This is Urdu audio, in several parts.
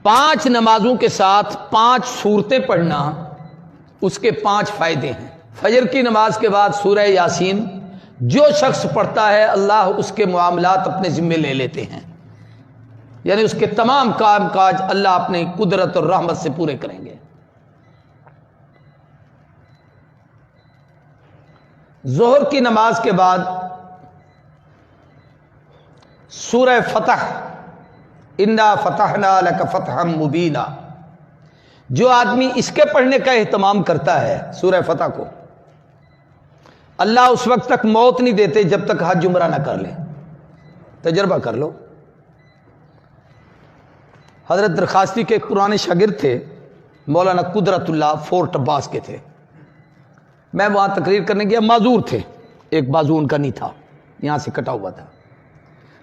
5 نمازوں کے ساتھ 5 سورتیں پڑھنا، اس کے 5 فائدے ہیں۔ فجر کی نماز کے بعد سورہ یاسین جو شخص پڑھتا ہے اللہ اس کے معاملات اپنے ذمے لے لیتے ہیں، یعنی اس کے تمام کام کاج اللہ اپنی قدرت اور رحمت سے پورے کریں گے۔ ظہر کی نماز کے بعد سورہ فتح، انا فتحنا لک فتحا مبینا، جو آدمی اس کے پڑھنے کا اہتمام کرتا ہے سورہ فتح کو، اللہ اس وقت تک موت نہیں دیتے جب تک حج عمرہ نہ کر لے۔ تجربہ کر لو۔ حضرت درخواستی کے ایک پرانے شاگرد تھے، مولانا قدرت اللہ فورٹ عباس کے تھے۔ میں وہاں تقریر کرنے گیا، معذور تھے، ایک بازو ان کا نہیں تھا، یہاں سے کٹا ہوا تھا۔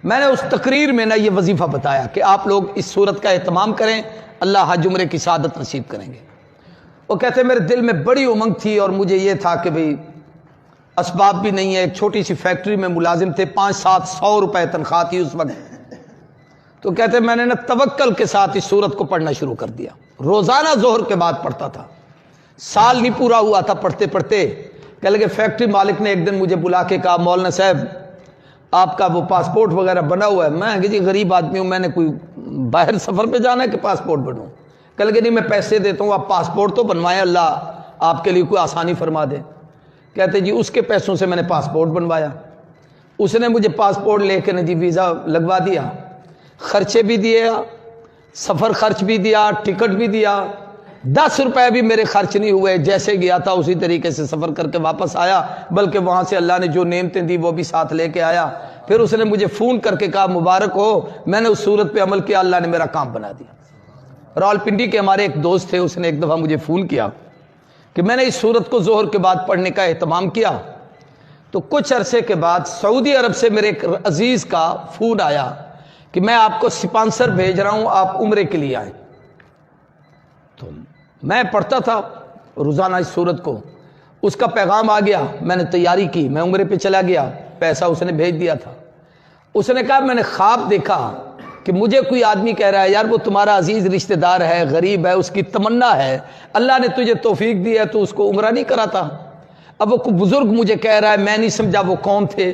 میں نے اس تقریر میں یہ وظیفہ بتایا کہ آپ لوگ اس صورت کا اہتمام کریں، اللہ حج عمرے کی سعادت نصیب کریں گے۔ وہ کہتے میرے دل میں بڑی امنگ تھی اور مجھے یہ تھا کہ بھئی اسباب بھی نہیں ہے، ایک چھوٹی سی فیکٹری میں ملازم تھے، 500-700 روپے تنخواہ تھی اس وقت۔ تو کہتے میں نے توکل کے ساتھ اس سورت کو پڑھنا شروع کر دیا، روزانہ ظہر کے بعد پڑھتا تھا۔ سال نہیں پورا ہوا تھا پڑھتے پڑھتے، کہنے لگے فیکٹری مالک نے ایک دن مجھے بلا کے کہا مولانا صاحب آپ کا وہ پاسپورٹ وغیرہ بنا ہوا ہے۔ میں کہ جی غریب آدمی ہوں، میں نے کوئی باہر سفر پہ جانا ہے کہ پاسپورٹ بنوں؟ کہنے لگے نہیں میں پیسے دیتا ہوں، آپ پاسپورٹ تو بنوائیں، اللہ آپ کے لیے کوئی آسانی فرما دے۔ کہتے جی اس کے پیسوں سے میں نے پاسپورٹ بنوایا، اس نے مجھے پاسپورٹ لے کے جی ویزا لگوا دیا، خرچے بھی دیے، سفر خرچ بھی دیا، ٹکٹ بھی دیا، 10 روپے بھی میرے خرچ نہیں ہوئے، جیسے گیا تھا اسی طریقے سے سفر کر کے واپس آیا، بلکہ وہاں سے اللہ نے جو نعمتیں دی وہ بھی ساتھ لے کے آیا۔ پھر اس نے مجھے فون کر کے کہا مبارک ہو، میں نے اس صورت پہ عمل کیا، اللہ نے میرا کام بنا دیا۔ راولپنڈی کے ہمارے ایک دوست تھے، اس نے ایک دفعہ مجھے فون کیا کہ میں نے اس صورت کو ظہر کے بعد پڑھنے کا اہتمام کیا، تو کچھ عرصے کے بعد سعودی عرب سے میرے ایک عزیز کا فون آیا کہ میں آپ کو اسپانسر بھیج رہا ہوں، آپ عمرے کے لیے آئیں۔ تو میں پڑھتا تھا روزانہ اس صورت کو، اس کا پیغام آ گیا، میں نے تیاری کی، میں عمرے پہ چلا گیا، پیسہ اس نے بھیج دیا تھا۔ اس نے کہا میں نے خواب دیکھا کہ مجھے کوئی آدمی کہہ رہا ہے یار وہ تمہارا عزیز رشتہ دار ہے، غریب ہے، اس کی تمنا ہے، اللہ نے تجھے توفیق دی ہے تو اس کو عمرہ نہیں کراتا۔ اب وہ کوئی بزرگ مجھے کہہ رہا ہے، میں نہیں سمجھا وہ کون تھے،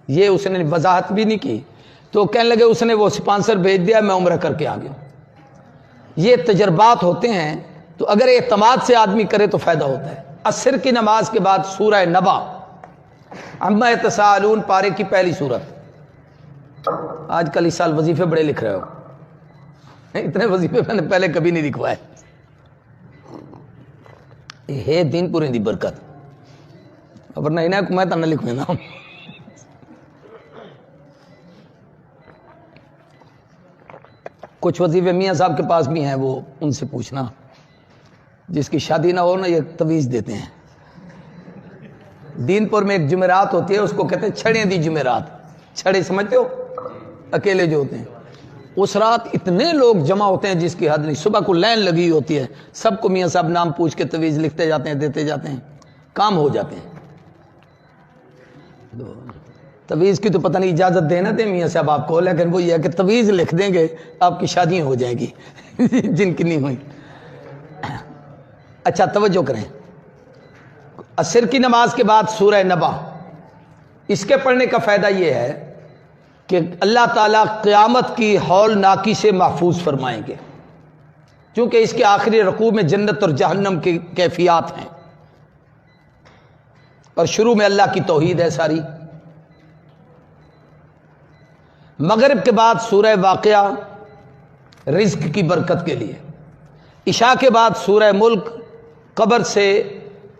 یہ اس نے وضاحت بھی نہیں کی۔ تو کہنے لگے اس نے وہ اسپانسر بھیج دیا، میں عمرہ کر کے آ گیا۔ یہ تجربات ہوتے ہیں، تو اگر اعتماد سے آدمی کرے تو فائدہ ہوتا ہے۔ عصر کی نماز کے بعد سورہ نبا، عما یتساءلون پارے کی پہلی سورت۔ آج کل اس سال وظیفے بڑے لکھ رہے ہو، اتنے وظیفے میں نے پہلے کبھی نہیں لکھوائے۔ ہے دین پورے دی برکت، ورنہ انہیں کو میں تو نہ لکھویں نا۔ کچھ وظیفے میاں صاحب کے پاس بھی ہیں، وہ ان سے پوچھنا، جس کی شادی نہ ہو نا یہ تویز دیتے ہیں۔ دین پور میں ایک جمعرات ہوتی ہے، اس کو کہتے ہیں چھڑیں دی جمعرات، چھڑے سمجھتے ہو اکیلے جو ہوتے ہیں۔ اس رات اتنے لوگ جمع ہوتے ہیں جس کی حد نہیں، صبح کو لائن لگی ہوتی ہے، سب کو میاں صاحب نام پوچھ کے تویز لکھتے جاتے ہیں، دیتے جاتے ہیں، کام ہو جاتے ہیں۔ تویز کی تو پتہ نہیں اجازت دینا دیں میاں صاحب آپ کو، لیکن وہ یہ ہے کہ تویز لکھ دیں گے آپ کی شادیاں ہو جائیں گی جن کی نہیں ہوئی۔ اچھا توجہ کریں، عصر کی نماز کے بعد سورہ نبا، اس کے پڑھنے کا فائدہ یہ ہے کہ اللہ تعالیٰ قیامت کی ہولناکی سے محفوظ فرمائیں گے، چونکہ اس کے آخری رکوع میں جنت اور جہنم کی کیفیات ہیں، اور شروع میں اللہ کی توحید ہے ساری۔ مغرب کے بعد سورہ واقعہ رزق کی برکت کے لیے، عشاء کے بعد سورہ ملک قبر سے،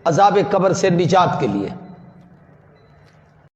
عذاب قبر سے نجات کے لیے۔